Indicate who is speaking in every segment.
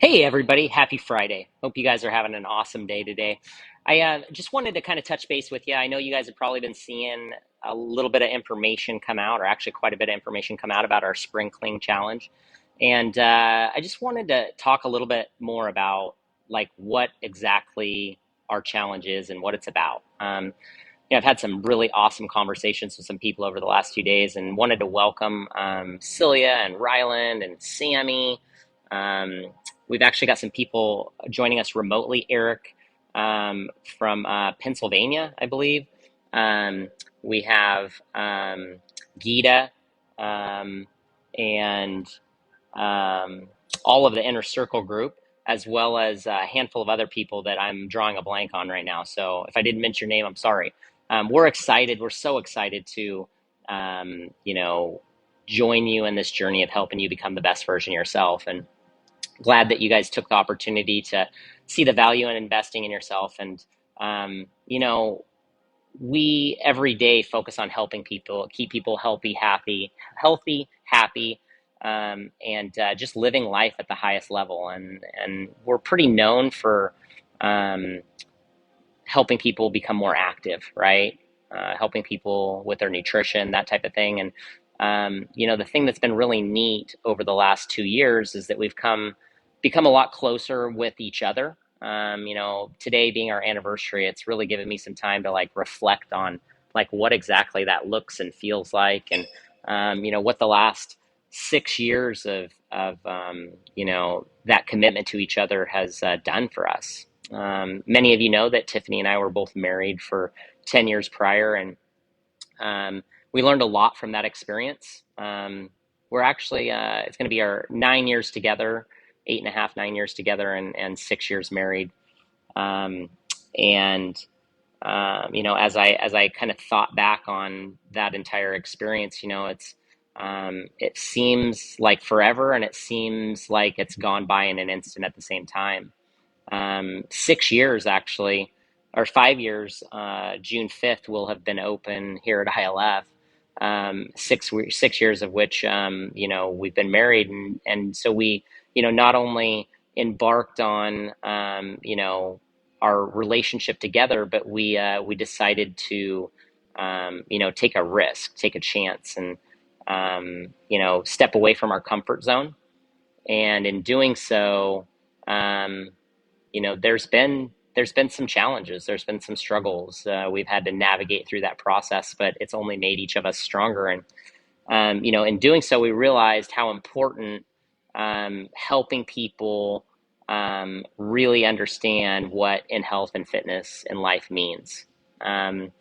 Speaker 1: Hey everybody, happy Friday. Hope you guys are having an awesome day today. I just wanted to kind of touch base with you. I know you guys have probably been seeing a little bit of information come out, or actually quite a bit of information come out about our Spring Cling Challenge. And I just wanted to talk a little bit more about like what exactly our challenge is and what it's about. I've had some really awesome conversations with some people over the last 2 days and wanted to welcome Celia and Ryland and Sammy. Um, we've actually got some people joining us remotely. Eric from Pennsylvania, I believe. Um, we have Gita um, and all of the inner circle group, as well as a handful of other people that I'm drawing a blank on right now. So if I didn't mention your name, I'm sorry. We're excited. We're so excited to, you know, join you in this journey of helping you become the best version of yourself. And glad that you guys took the opportunity to see the value in investing in yourself. And, we every day focus on helping people, keep people happy, and just living life at the highest level. And we're pretty known for um, helping people become more active, right? Helping people with their nutrition, that type of thing. And the thing that's been really neat over the last 2 years is that we've become a lot closer with each other. Today being our anniversary, it's really given me some time to like reflect on like what exactly that looks and feels like, and what the last 6 years of that commitment to each other has done for us. Many of you know that Tiffany and I were both married for 10 years prior, and we learned a lot from that experience. We're actually, it's going to be our 9 years together, 8.5, 9 years together, and 6 years married. Um, and as I kind of thought back on that entire experience, it seems like forever, and it seems like it's gone by in an instant at the same time. 6 years actually, or 5 years. June 5th will have been open here at ILF. 6 years of which we've been married, and so we not only embarked on our relationship together, but we decided to take a risk, take a chance, and step away from our comfort zone. And in doing so, um, there's been some challenges, there's been some struggles. We've had to navigate through that process, but it's only made each of us stronger. And in doing so, we realized how important helping people really understand what in health and fitness and life means. And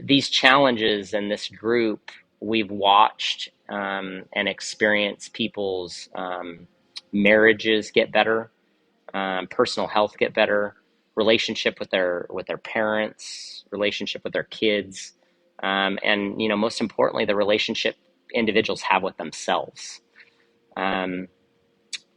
Speaker 1: these challenges and this group, we've watched and experienced people's marriages get better, personal health get better, relationship with their parents, relationship with their kids, and most importantly, the relationship individuals have with themselves. Um,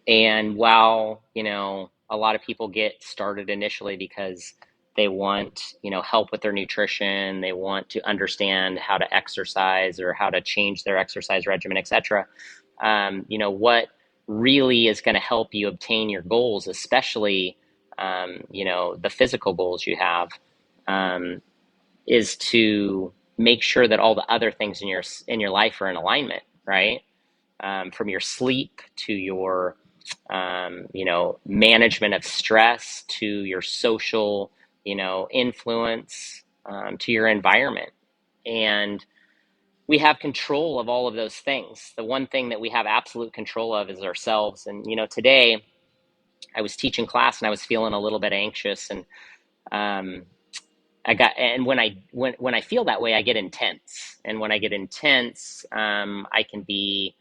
Speaker 1: and while a lot of people get started initially because they want help with their nutrition, they want to understand how to exercise or how to change their exercise regimen, etc. What really is going to help you obtain your goals, especially the physical goals you have, um, is to make sure that all the other things in your life are in alignment, right? From your sleep to your management of stress, to your social influence, to your environment. And we have control of all of those things. The one thing that we have absolute control of is ourselves. And today I was teaching class and I was feeling a little bit anxious, and um, when I feel that way, I get intense. And when I get intense, I can be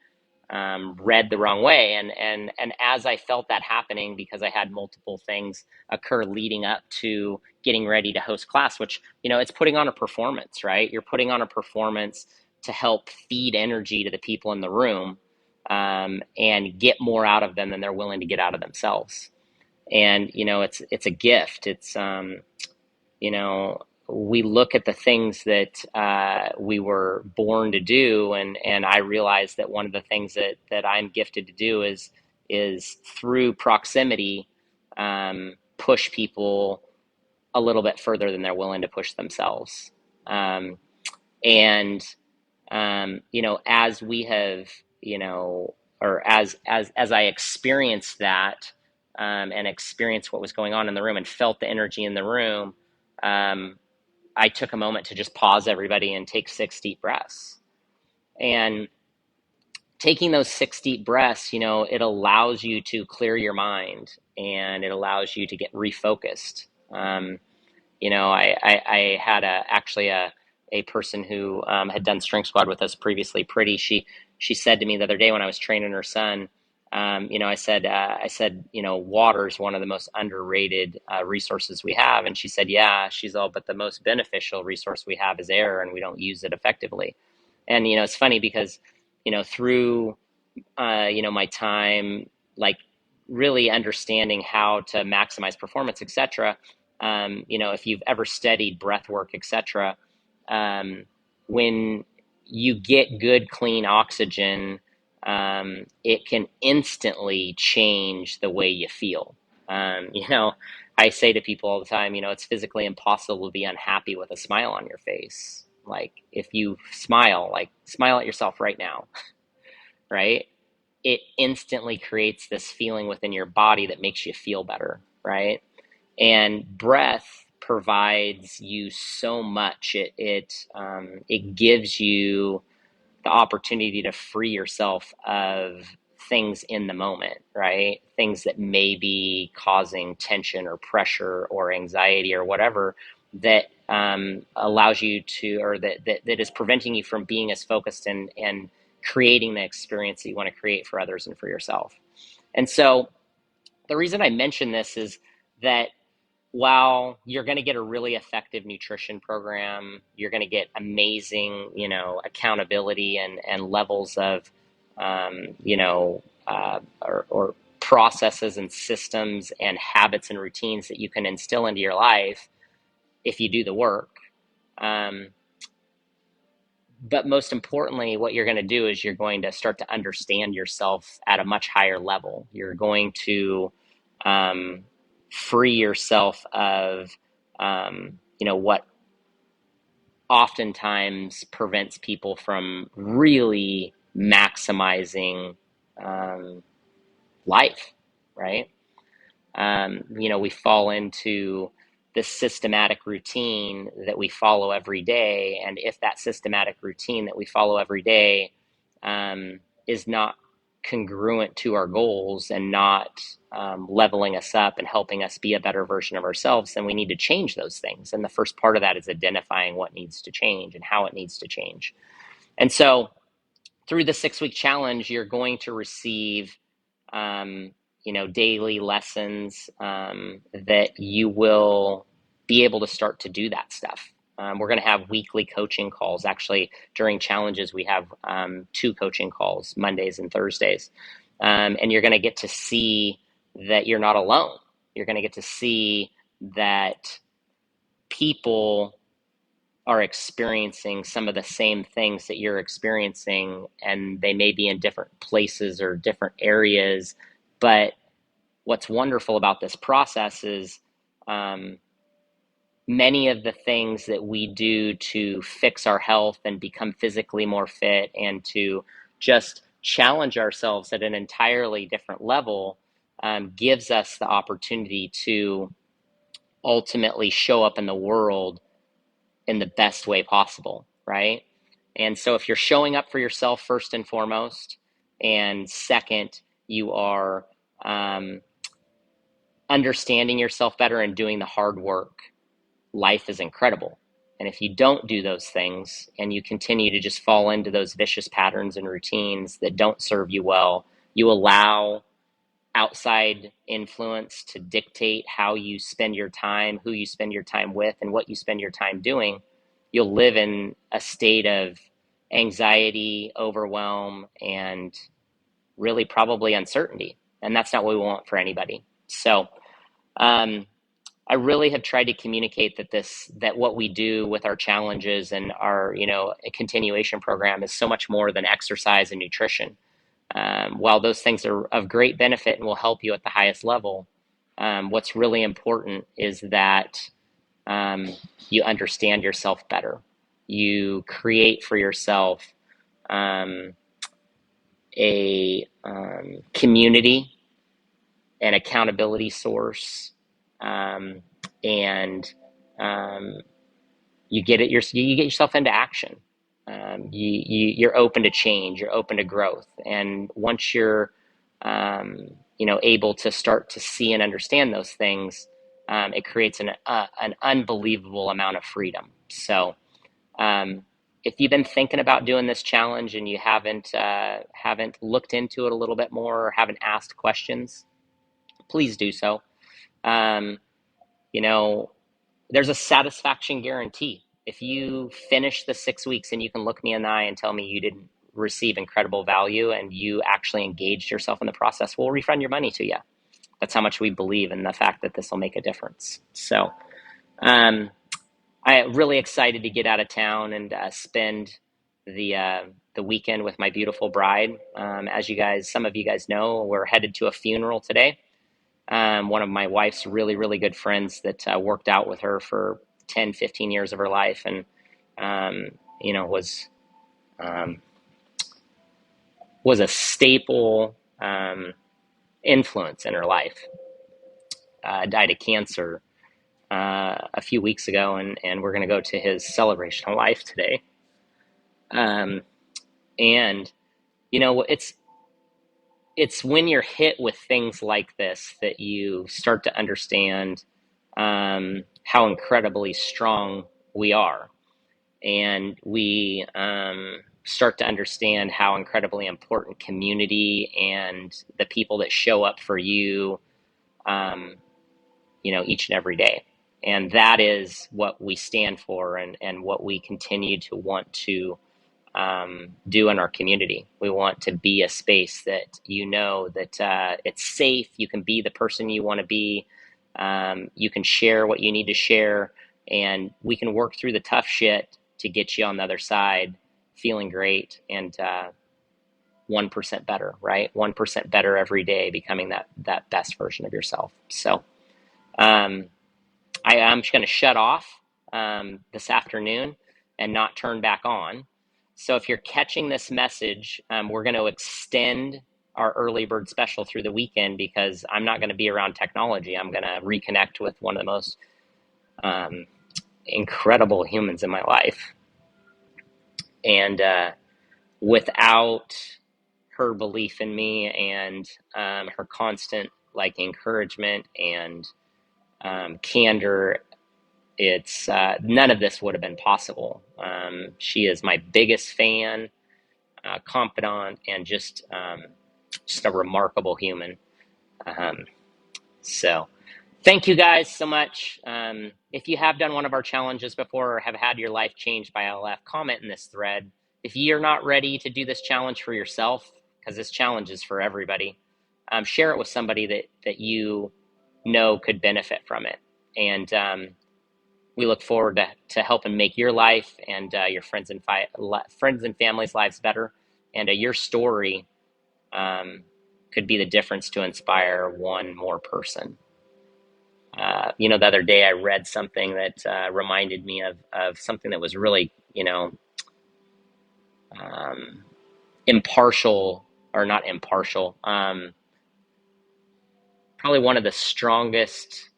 Speaker 1: read the wrong way. And as I felt that happening, because I had multiple things occur leading up to getting ready to host class, which it's putting on a performance, right? You're putting on a performance to help feed energy to the people in the room, and get more out of them than they're willing to get out of themselves. And it's a gift. It's you know we look at the things that we were born to do, and I realized that one of the things that I'm gifted to do is through proximity, push people a little bit further than they're willing to push themselves. And as we have, or as I experienced that, and experienced what was going on in the room and felt the energy in the room, I took a moment to just pause everybody and take 6 deep breaths. And taking those 6 deep breaths, it allows you to clear your mind, and it allows you to get refocused. I had actually a person who had done Strength Squad with us previously. Pretty, she said to me the other day when I was training her son, I said, water is one of the most underrated resources we have, and she said, yeah. She's all, but the most beneficial resource we have is air, and we don't use it effectively. And it's funny because through my time, like really understanding how to maximize performance, etc. If you've ever studied breathwork, etc., when you get good, clean oxygen, it can instantly change the way you feel. I say to people all the time, it's physically impossible to be unhappy with a smile on your face. Like if you smile, like smile at yourself right now, right? It instantly creates this feeling within your body that makes you feel better, right? And breath provides you so much. It gives you the opportunity to free yourself of things in the moment, right? Things that may be causing tension or pressure or anxiety or whatever that allows you to, or that is preventing you from being as focused and creating the experience that you want to create for others and for yourself. And so the reason I mention this is that while you're going to get a really effective nutrition program, you're going to get amazing, accountability and levels of, or processes and systems and habits and routines that you can instill into your life if you do the work. But most importantly, what you're going to do is you're going to start to understand yourself at a much higher level. You're going to free yourself of, what oftentimes prevents people from really maximizing life, right? We fall into this systematic routine that we follow every day. And if that systematic routine that we follow every day is not congruent to our goals and not leveling us up and helping us be a better version of ourselves, then we need to change those things. And the first part of that is identifying what needs to change and how it needs to change. And so through the 6-week challenge, you're going to receive daily lessons that you will be able to start to do that stuff. We're going to have weekly coaching calls. Actually, during challenges, we have 2 coaching calls, Mondays and Thursdays. And you're going to get to see that you're not alone. You're going to get to see that people are experiencing some of the same things that you're experiencing, and they may be in different places or different areas. But what's wonderful about this process is many of the things that we do to fix our health and become physically more fit and to just challenge ourselves at an entirely different level gives us the opportunity to ultimately show up in the world in the best way possible, right? And so if you're showing up for yourself first and foremost, and second, you are understanding yourself better and doing the hard work, life is incredible. And if you don't do those things and you continue to just fall into those vicious patterns and routines that don't serve you well, you allow outside influence to dictate how you spend your time, who you spend your time with, and what you spend your time doing, you'll live in a state of anxiety, overwhelm, and really probably uncertainty. And that's not what we want for anybody. So I really have tried to communicate that what we do with our challenges and our, continuation program is so much more than exercise and nutrition. While those things are of great benefit and will help you at the highest level, what's really important is that you understand yourself better. You create for yourself um, a community, an accountability source, um, and um, you get yourself into action. You're open to change. You're open to growth, and once you're able to start to see and understand those things, it creates an unbelievable amount of freedom. So um, if you've been thinking about doing this challenge and you haven't looked into it a little bit more or haven't asked questions, please do so. Um, you know, there's a satisfaction guarantee. If you finish the 6 weeks and you can look me in the eye and tell me you didn't receive incredible value and you actually engaged yourself in the process, we'll refund your money to you. That's how much we believe in the fact that this will make a difference. So um, I'm really excited to get out of town and spend the weekend with my beautiful bride. As some of you guys know, we're headed to a funeral today. One of my wife's really, really good friends that worked out with her for 10, 15 years of her life, and was um, was a staple influence in her life. Died of cancer a few weeks ago, and we're going to go to his celebration of life today. And it's when you're hit with things like this that you start to understand how incredibly strong we are. And we start to understand how incredibly important community and the people that show up for you, um, each and every day. And that is what we stand for, and what we continue to want to do in our community. We want to be a space that that it's safe. You can be the person you want to be. You can share what you need to share, and we can work through the tough shit to get you on the other side, feeling great and 1% better, right? 1% better every day, becoming that best version of yourself. So um, I'm just going to shut off this afternoon and not turn back on. So if you're catching this message, we're going to extend our early bird special through the weekend because I'm not going to be around technology. I'm going to reconnect with one of the most um, incredible humans in my life. And without her belief in me and her constant encouragement and candor, it's none of this would have been possible. She is my biggest fan, confidant, and just a remarkable human. So thank you guys so much. If you have done one of our challenges before or have had your life changed by LF, comment in this thread. If you're not ready to do this challenge for yourself, because this challenge is for everybody, share it with somebody that you know could benefit from it. And we look forward to helping make your life and your friends and family's lives better. And your story could be the difference to inspire one more person. The other day I read something that reminded me of something that was really, impartial, or not impartial, probably one of the strongest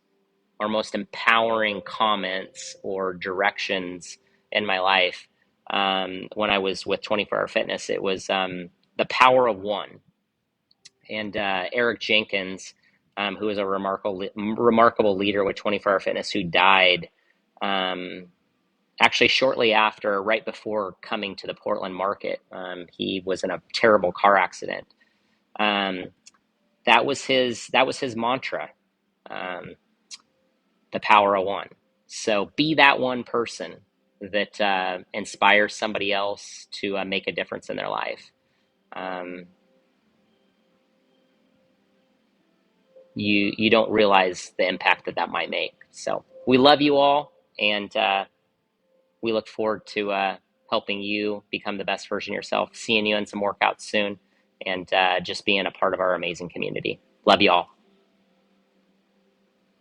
Speaker 1: or most empowering comments or directions in my life. When I was with 24-Hour Fitness, it was the power of one. And Eric Jenkins, who is a remarkable leader with 24-Hour Fitness, who died actually shortly after, right before coming to the Portland market. He was in a terrible car accident. That was his mantra, the power of one. So be that one person that inspires somebody else to make a difference in their life. you don't realize the impact that that might make. So we love you all, and we look forward to helping you become the best version of yourself, seeing you in some workouts soon, and just being a part of our amazing community. Love you all.